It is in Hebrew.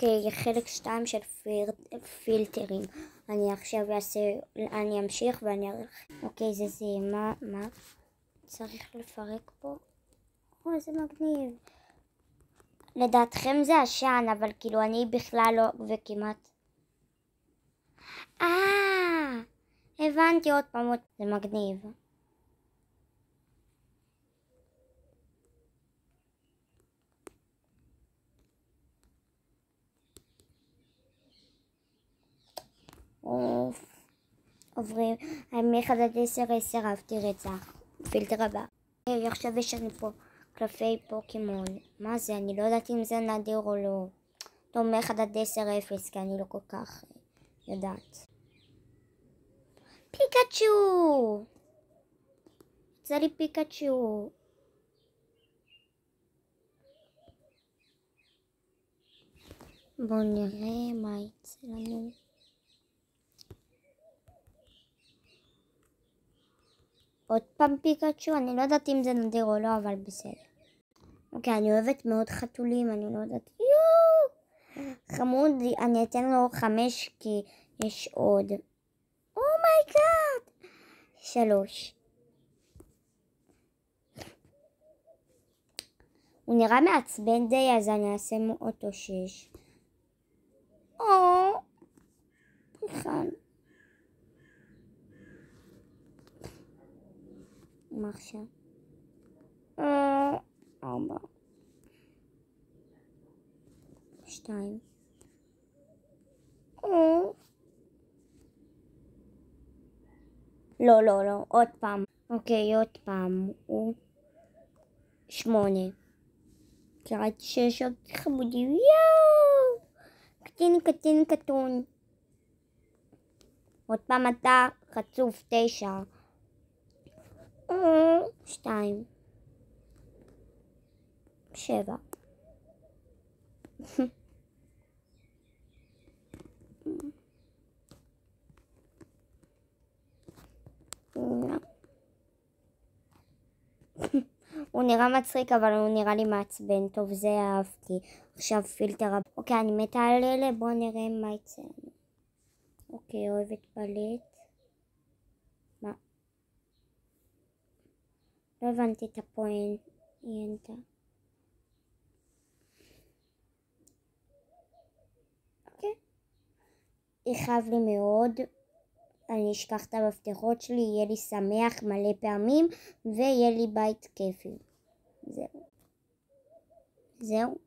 אוקיי, חלק 2 של פילטרים. אני אמשיך ואני אראה לכם. אוקיי, זה מה צריך לפרק פה? זה מגניב. לדעתכם זה עשן, אבל כאילו אני בכלל לא, וכמעט. הבנתי עוד פעם, זה מגניב. עוברים, מ-1 עד 10, 10 אהבתי רצח. פילטר הבא. עכשיו יש לנו פה קלפי פוקימון. מה זה? אני לא יודעת אם זה נדיר או לא. טוב, מ-1 עד 10, 0, כי אני לא כל כך יודעת. פיקאצ'ו! יצא לי פיקאצ'ו. בואו נראה מה יצא לנו. עוד פעם פיקאצ'ו, אני לא יודעת אם זה נדיר או לא, אבל בסדר. אוקיי, אני אוהבת מאוד חתולים, אני לא יודעת. חמוד, אני אתן לו 5 כי יש עוד. אומייגאד! 3. הוא נראה מעצבן די, אז אני אעשה אותו 6. בכלל. מה עכשיו? 4. 2. לא, עוד פעם. אוקיי, עוד פעם. 8. כי ראיתי שיש עוד חמודים. יואו! קטין קטון. עוד פעם אתה חצוף. 9. 2. 7. הוא נראה מצחיק, אבל הוא נראה לי מעצבן. טוב, זה אהבתי. עכשיו פילטר. אוקיי, אני מתה על אלה. בואו נראה מה יצא. אוקיי, אוהבת פלט. מה? לא הבנתי את הפואנטה. אוקיי. יכאב לי מאוד. אני אשכח את המפתחות שלי, יהיה לי שמח מלא פעמים, ויהיה לי בית כיפי. זהו.